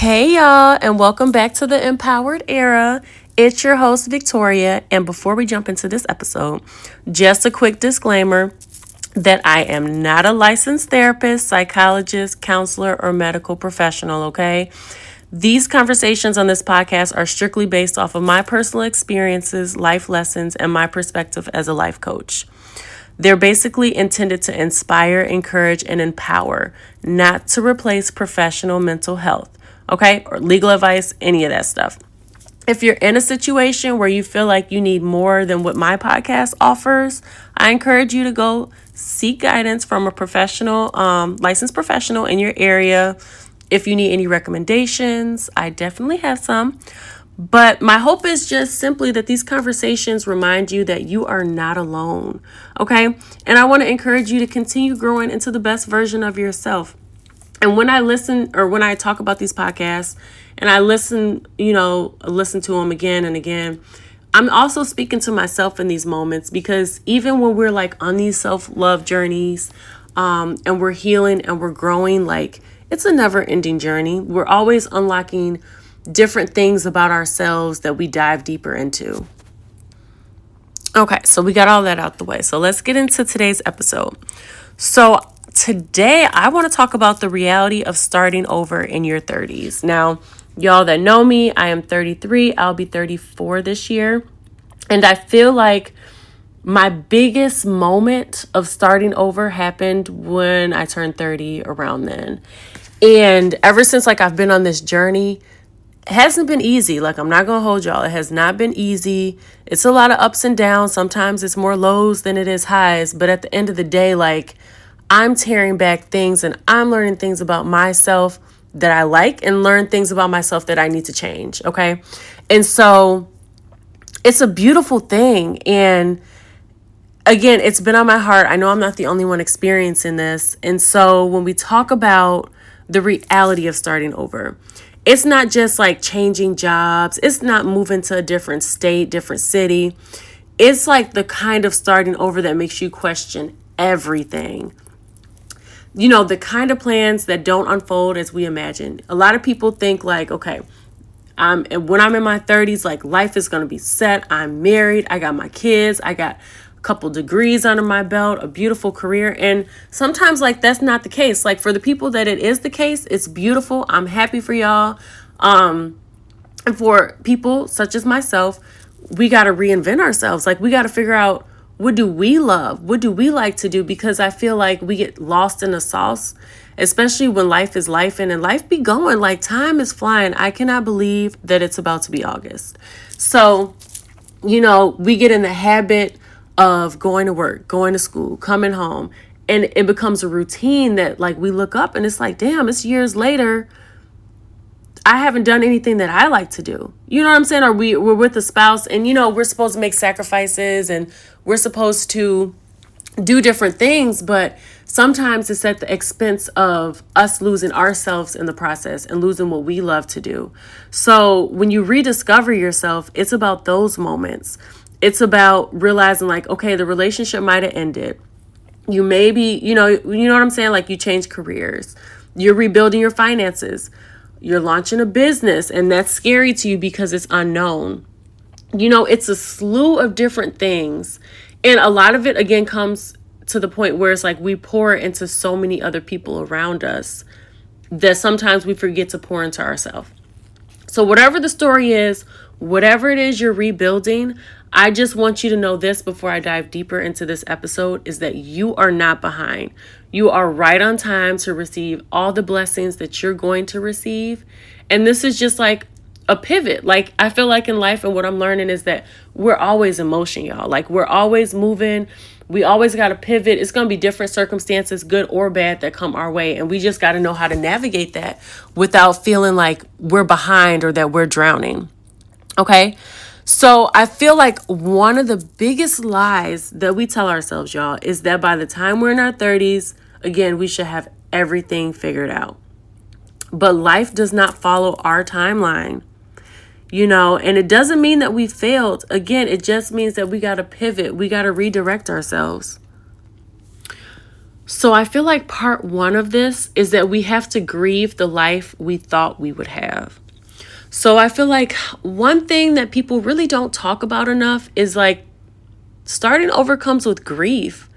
Hey y'all, and welcome back to the Empowered Era. It's your host, Victoria. And before we jump into this episode, just a quick disclaimer that I am not a licensed therapist, psychologist, counselor, or medical professional, okay? These conversations on this podcast are strictly based off of my personal experiences, life lessons, and my perspective as a life coach. They're basically intended to inspire, encourage, and empower, not to replace professional mental health, okay? Or legal advice, any of that stuff. If you're in a situation where you feel like you need more than what my podcast offers, I encourage you to go seek guidance from a professional, licensed professional in your area. If you need any recommendations, I definitely have some. But my hope is just simply that these conversations remind you that you are not alone, okay? And I want to encourage you to continue growing into the best version of yourself. And when I listen or when I talk about these podcasts and I listen to them again and again, I'm also speaking to myself in these moments because even when we're like on these self-love journeys and we're healing and we're growing, like it's a never-ending journey. We're always unlocking different things about ourselves that we dive deeper into. Okay, so we got all that out the way. So let's get into today's episode. So today I want to talk about the reality of starting over in your 30s. Now, y'all that know me, I am 33. I'll be 34 this year. And I feel like my biggest moment of starting over happened when I turned 30 around then. And ever since I've been on this journey, it hasn't been easy. I'm not going to hold y'all. It has not been easy. It's a lot of ups and downs. Sometimes it's more lows than it is highs. But at the end of the day, I'm tearing back things and I'm learning things about myself that I like and learn things about myself that I need to change. Okay. And so it's a beautiful thing. And again, it's been on my heart. I know I'm not the only one experiencing this. And so when we talk about the reality of starting over, it's not just changing jobs. It's not moving to a different state, different city. It's the kind of starting over that makes you question everything. The kind of plans that don't unfold as we imagine. A lot of people think okay, when I'm in my 30s, life is going to be set. I'm married. I got my kids. I got a couple degrees under my belt, a beautiful career. And sometimes that's not the case. For the people that it is the case, it's beautiful. I'm happy for y'all. And for people such as myself, we got to reinvent ourselves. We got to figure out, what do we love? What do we like to do? Because I feel we get lost in the sauce, especially when life is life and life be going. Time is flying. I cannot believe that it's about to be August. So, we get in the habit of going to work, going to school, coming home, and it becomes a routine that we look up and it's damn, it's years later. I haven't done anything that I like to do. You know what I'm saying? Or we're with a spouse and, we're supposed to make sacrifices and we're supposed to do different things. But sometimes it's at the expense of us losing ourselves in the process and losing what we love to do. So when you rediscover yourself, it's about those moments. It's about realizing okay, the relationship might have ended. You maybe, you know what I'm saying? You change careers. You're rebuilding your finances. You're launching a business and that's scary to you because it's unknown. It's a slew of different things. And a lot of it, again, comes to the point where it's we pour into so many other people around us that sometimes we forget to pour into ourselves. So whatever the story is, whatever it is you're rebuilding, I just want you to know this before I dive deeper into this episode is that you are not behind. You are right on time to receive all the blessings that you're going to receive. And this is just a pivot. I feel in life and what I'm learning is that we're always in motion, y'all. We're always moving. We always got to pivot. It's going to be different circumstances, good or bad, that come our way. And we just got to know how to navigate that without feeling we're behind or that we're drowning. Okay. So I feel one of the biggest lies that we tell ourselves, y'all, is that by the time we're in our 30s, again, we should have everything figured out. But life does not follow our timeline, and it doesn't mean that we failed. Again, it just means that we got to pivot. We got to redirect ourselves. So I feel like part one of this is that we have to grieve the life we thought we would have. So I feel like one thing that people really don't talk about enough is like starting over comes with grief.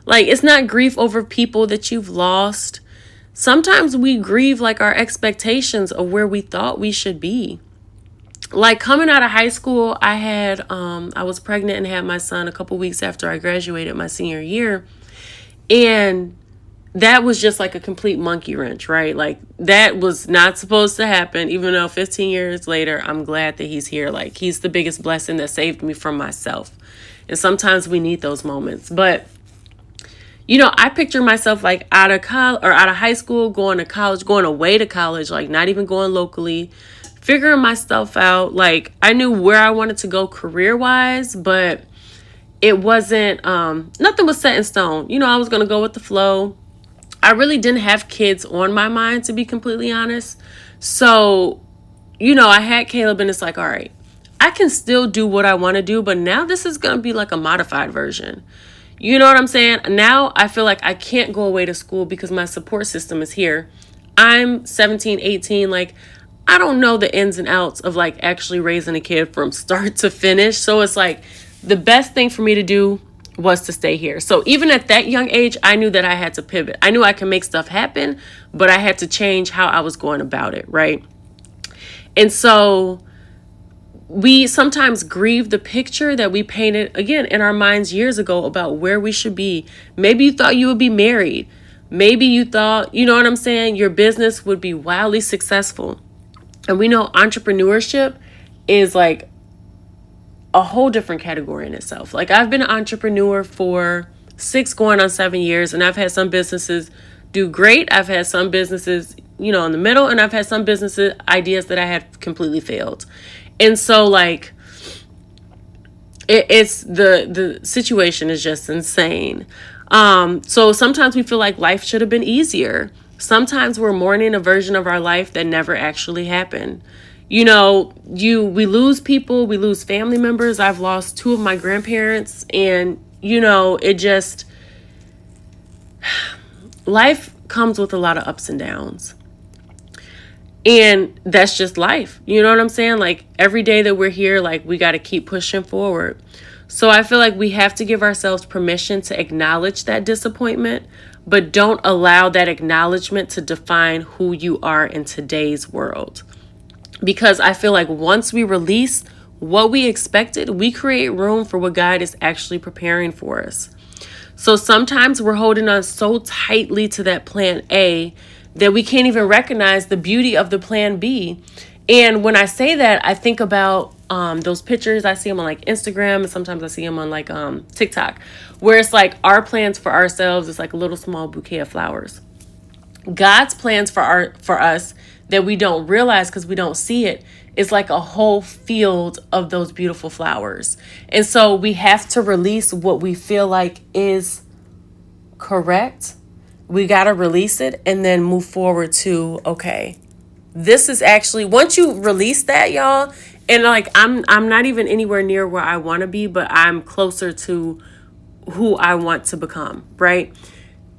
Like, it's not grief over people that you've lost. Sometimes we grieve like our expectations of where we thought we should be. Like coming out of high school, I was pregnant and had my son a couple weeks after I graduated my senior year. And that was just like a complete monkey wrench, right? Like that was not supposed to happen, even though 15 years later, I'm glad that he's here. Like he's the biggest blessing that saved me from myself. And sometimes we need those moments. But, I picture myself like out of college or out of high school, going to college, going away to college, like not even going locally, figuring myself out. Like I knew where I wanted to go career wise, but it wasn't, nothing was set in stone. I was going to go with the flow. I really didn't have kids on my mind, to be completely honest. So, I had Caleb and it's like, all right, I can still do what I want to do, but now this is going to be like a modified version. You know what I'm saying? Now I feel like I can't go away to school because my support system is here. I'm 17, 18. Like, I don't know the ins and outs of like actually raising a kid from start to finish. So it's like the best thing for me to do was to stay here. So even at that young age, I knew that I had to pivot. I knew I could make stuff happen, but I had to change how I was going about it, right? And so we sometimes grieve the picture that we painted, again, in our minds years ago about where we should be. Maybe you thought you would be married. Maybe you thought, you know what I'm saying, your business would be wildly successful. And we know entrepreneurship is like a whole different category in itself. Like I've been an entrepreneur for 6 going on 7 years, and I've had some businesses do great. I've had some businesses, in the middle, and I've had some businesses ideas that I had completely failed. And so like it's the situation is just insane. So sometimes we feel like life should have been easier. Sometimes we're mourning a version of our life that never actually happened. We lose people, we lose family members. I've lost 2 of my grandparents, and it just, life comes with a lot of ups and downs. And that's just life. You know what I'm saying? Like every day that we're here, like we got to keep pushing forward. So I feel like we have to give ourselves permission to acknowledge that disappointment, but don't allow that acknowledgement to define who you are in today's world. Because I feel like once we release what we expected, we create room for what God is actually preparing for us. So sometimes we're holding on so tightly to that plan A that we can't even recognize the beauty of the plan B. And when I say that, I think about those pictures. I see them on like Instagram, and sometimes I see them on like TikTok, where it's like our plans for ourselves is like a little small bouquet of flowers. God's plans for us that we don't realize because we don't see it is like a whole field of those beautiful flowers. And so we have to release what we feel like is correct. We got to release it and then move forward to, okay, this is actually, once you release that, y'all, and like I'm not even anywhere near where I want to be, but I'm closer to who I want to become, right?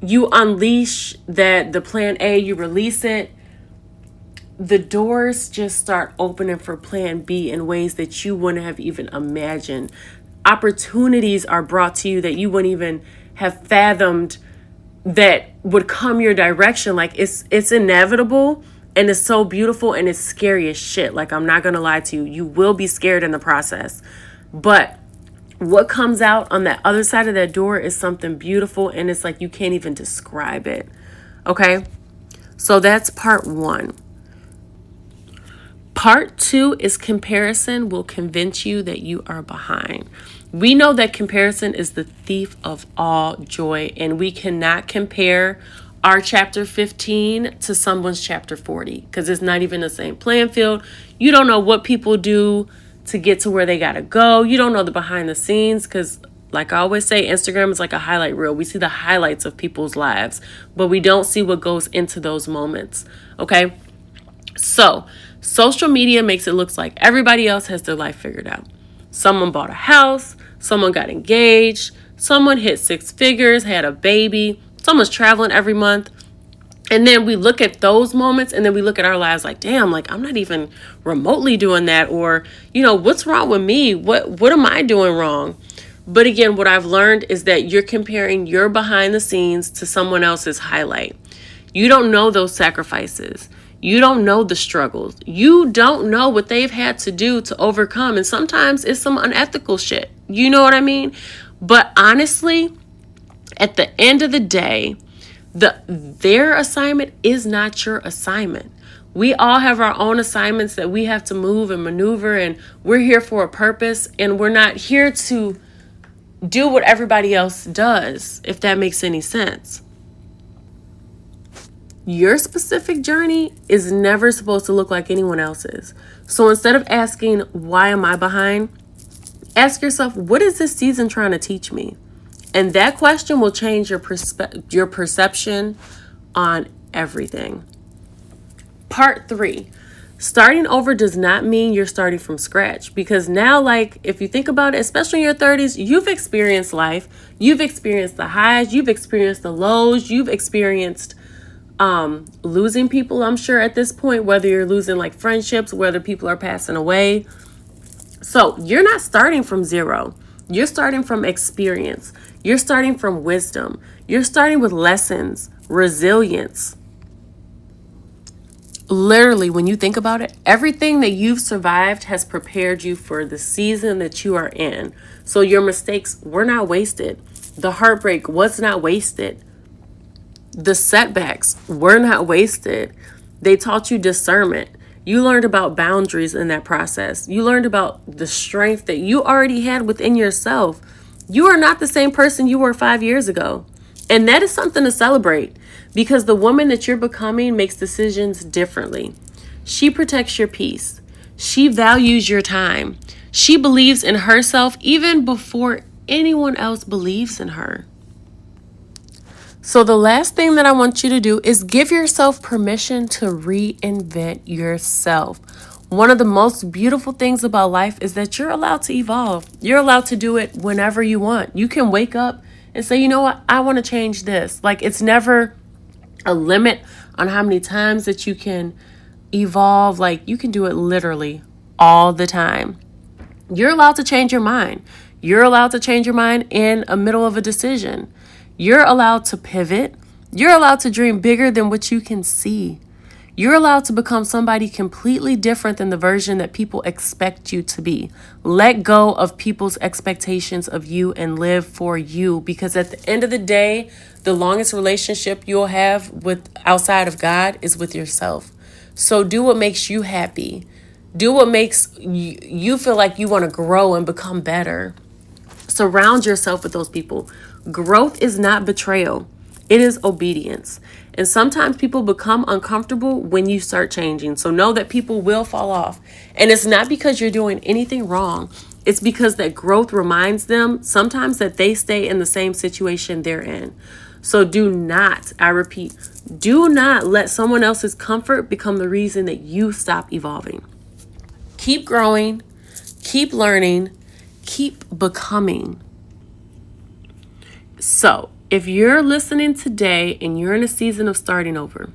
You unleash the plan A, you release it, the doors just start opening for plan B in ways that you wouldn't have even imagined. Opportunities are brought to you that you wouldn't even have fathomed that would come your direction. Like it's inevitable, and it's so beautiful, and it's scary as shit. Like, I'm not gonna lie to you. You will be scared in the process. But what comes out on that other side of that door is something beautiful, and it's like you can't even describe it. Okay? So that's part 1. Part 2 is comparison will convince you that you are behind. We know that comparison is the thief of all joy, and we cannot compare our chapter 15 to someone's chapter 40 because it's not even the same playing field. You don't know what people do to get to where they got to go. You don't know the behind the scenes because, like I always say, Instagram is like a highlight reel. We see the highlights of people's lives, but we don't see what goes into those moments. Okay? So, social media makes it look like everybody else has their life figured out. Someone bought a house, someone got engaged, someone hit 6 figures, had a baby, someone's traveling every month. And then we look at those moments and then we look at our lives like, damn, like I'm not even remotely doing that. Or, what's wrong with me? What am I doing wrong? But again, what I've learned is that you're comparing your behind the scenes to someone else's highlight. You don't know those sacrifices. You don't know the struggles. You don't know what they've had to do to overcome. And sometimes it's some unethical shit. You know what I mean? But honestly, at the end of the day, their assignment is not your assignment. We all have our own assignments that we have to move and maneuver, and we're here for a purpose, and we're not here to do what everybody else does, if that makes any sense. Your specific journey is never supposed to look like anyone else's. So instead of asking, why am I behind? Ask yourself, what is this season trying to teach me? And that question will change your perception on everything. Part 3, starting over does not mean you're starting from scratch. Because now, like, if you think about it, especially in your 30s, you've experienced life. You've experienced the highs. You've experienced the lows. You've experienced losing people, I'm sure, at this point, whether you're losing like friendships, whether people are passing away. So you're not starting from zero. You're starting from experience. You're starting from wisdom. You're starting with lessons, resilience. Literally, when you think about it, everything that you've survived has prepared you for the season that you are in. So your mistakes were not wasted. The heartbreak was not wasted. The setbacks were not wasted. They taught you discernment. You learned about boundaries in that process. You learned about the strength that you already had within yourself. You are not the same person you were 5 years ago. And that is something to celebrate, because the woman that you're becoming makes decisions differently. She protects your peace. She values your time. She believes in herself even before anyone else believes in her. So the last thing that I want you to do is give yourself permission to reinvent yourself. One of the most beautiful things about life is that you're allowed to evolve. You're allowed to do it whenever you want. You can wake up and say, you know what, I want to change this. Like, it's never a limit on how many times that you can evolve. Like, you can do it literally all the time. You're allowed to change your mind. You're allowed to change your mind in the middle of a decision. You're allowed to pivot. You're allowed to dream bigger than what you can see. You're allowed to become somebody completely different than the version that people expect you to be. Let go of people's expectations of you and live for you, because at the end of the day, the longest relationship you'll have with outside of God is with yourself. So do what makes you happy. Do what makes you feel like you want to grow and become better. Surround yourself with those people. Growth is not betrayal. It is obedience. And sometimes people become uncomfortable when you start changing. So know that people will fall off. And it's not because you're doing anything wrong. It's because that growth reminds them sometimes that they stay in the same situation they're in. So do not, I repeat, do not let someone else's comfort become the reason that you stop evolving. Keep growing, keep learning, keep becoming. So, if you're listening today and you're in a season of starting over,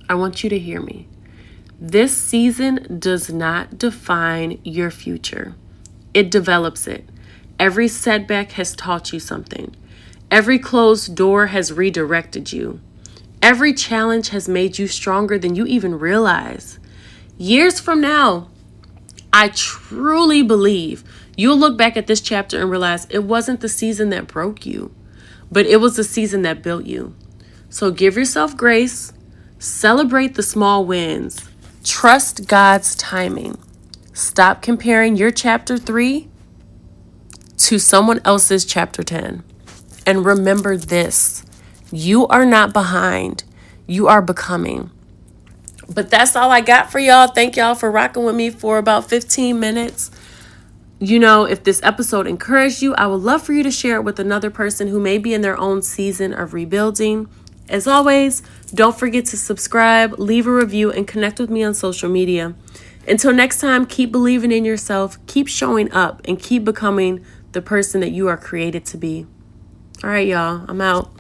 I want you to hear me. This season does not define your future. It develops it. Every setback has taught you something. Every closed door has redirected you. Every challenge has made you stronger than you even realize. Years from now, I truly believe you'll look back at this chapter and realize it wasn't the season that broke you, but it was the season that built you. So give yourself grace. Celebrate the small wins. Trust God's timing. Stop comparing your chapter 3 to someone else's chapter 10. And remember this, you are not behind. You are becoming. But that's all I got for y'all. Thank y'all for rocking with me for about 15 minutes. You know, if this episode encouraged you, I would love for you to share it with another person who may be in their own season of rebuilding. As always, don't forget to subscribe, leave a review, and connect with me on social media. Until next time, keep believing in yourself, keep showing up, and keep becoming the person that you are created to be. All right, y'all, I'm out.